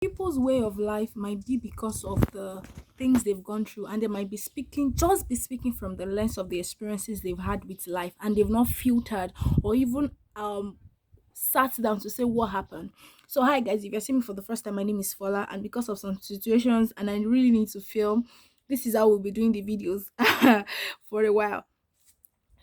People's way of life might be because of the things they've gone through, and they might be speaking, just be speaking from the lens of the experiences they've had with life, and they've not filtered or even sat down to say what happened. So hi guys, if you're seeing me for the first time, my name is Fola, and because of some situations and I really need to film, this is how we'll be doing the videos for a while.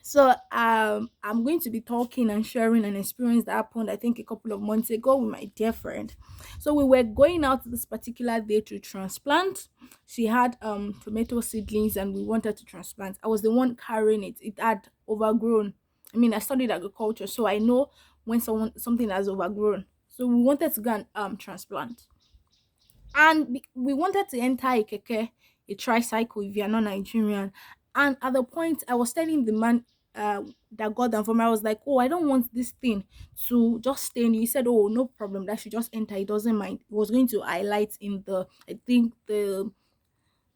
So I'm going to be talking and sharing an experience that happened, I think, a couple of months ago with my dear friend. So we were going out this particular day to transplant. She had tomato seedlings and we wanted to transplant. I was the one carrying it. It had overgrown. I mean, I studied agriculture, so I know when something has overgrown. So we wanted to go and transplant. And we wanted to enter a keke, a tricycle if you're not Nigerian. And at the point, I was telling the man that got them for me, I was like, oh, I don't want this thing to just stay in. He said, oh, no problem, that should just enter. He doesn't mind. He was going to highlight in the, I think, the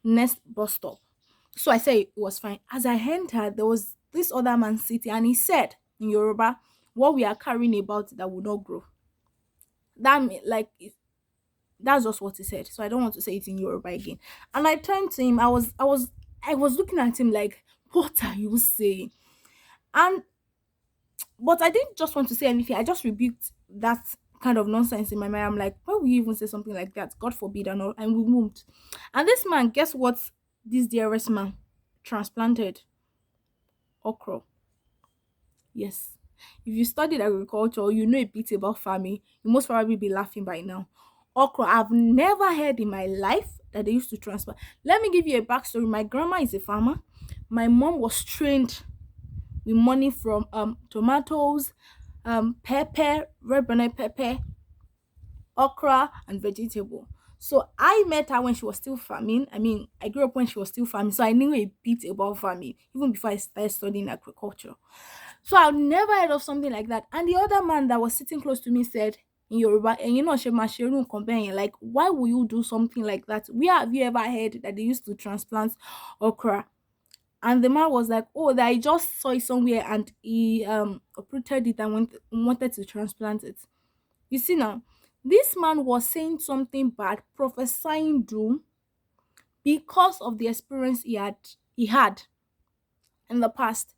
next bus stop. So I said it was fine. As I entered, there was this other man sitting, and he said in Yoruba, what we are carrying about that will not grow. That's just what he said. So I don't want to say it in Yoruba again. And I turned to him. I was looking at him like, what are you saying? And but I didn't just want to say anything. I just rebuked that kind of nonsense in my mind. I'm like, why would you even say something like that? God forbid and all. And we moved. And this man, guess what? This dearest man transplanted okra. Yes. If you studied agriculture or you know a bit about farming, you most probably be laughing by now. Okra, I've never heard in my life that they used to transplant. Let me give you a backstory. My grandma is a farmer. My mom was trained with money from tomatoes, pepper, red banana pepper, okra, and vegetable. So I met her when she was still farming. I mean, I grew up when she was still farming, so I knew a bit about farming even before I started studying agriculture. So I've never heard of something like that. And the other man that was sitting close to me said in Yoruba, and you know, Shemasherun companion, like, why would you do something like that? Where have you ever heard that they used to transplant okra? And the man was like, oh, that I just saw it somewhere and he uprooted it and wanted to transplant it. You see now, this man was saying something bad, prophesying doom because of the experience he had in the past.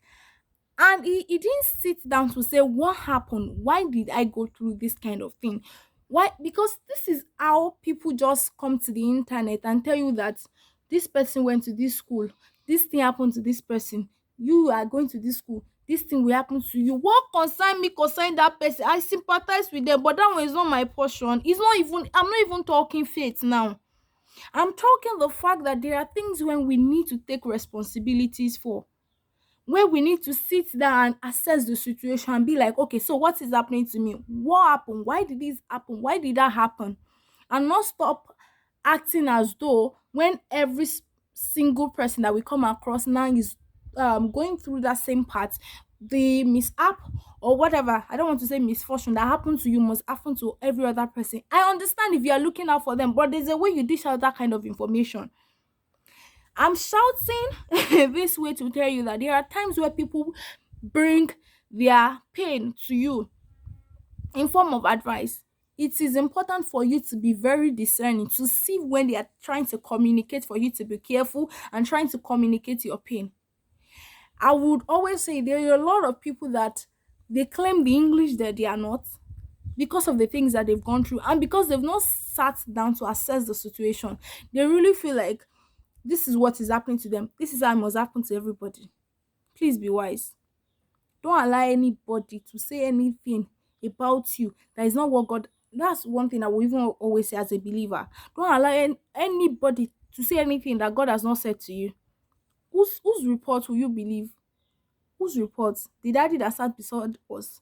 And he didn't sit down to say what happened, why did I go through this kind of thing. Why? Because this is how people just come to the internet and tell you that this person went to this school, this thing happened to this person, you are going to this school, this thing will happen to you. What concern me concern that person? I sympathize with them, but that one is not my portion. I'm not even talking faith now. I'm talking the fact that there are things when we need to take responsibilities for, where we need to sit down and assess the situation and be like, okay, so what is happening to me? What happened? Why did this happen? Why did that happen? And not stop acting as though when every single person that we come across now is going through that same path, the mishap or whatever, I don't want to say misfortune, that happened to you must happen to every other person. I understand if you are looking out for them, but there's a way you dish out that kind of information. I'm shouting this way to tell you that there are times where people bring their pain to you in form of advice. It is important for you to be very discerning to see when they are trying to communicate, for you to be careful and trying to communicate your pain. I would always say there are a lot of people that they claim the English that they are not because of the things that they've gone through and because they've not sat down to assess the situation. They really feel like this is what is happening to them. This is how it must happen to everybody. Please be wise. Don't allow anybody to say anything about you that is not what God. That's one thing I will even always say as a believer. Don't allow anybody to say anything that God has not said to you. Whose report will you believe? Whose report? The daddy that sat beside us.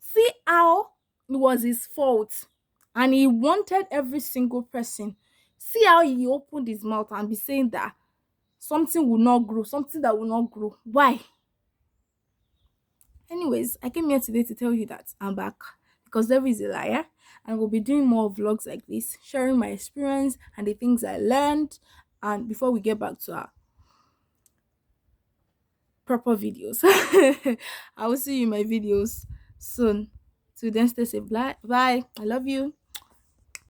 See how it was his fault, and he wanted every single person. See how he opened his mouth and be saying that something will not grow, something that will not grow. Why? Anyways, I came here today to tell you that I'm back because devil is a liar, and we'll be doing more vlogs like this, sharing my experience and the things I learned. And before we get back to our proper videos, I will see you in my videos soon. Till then, stay safe. Bye. I love you.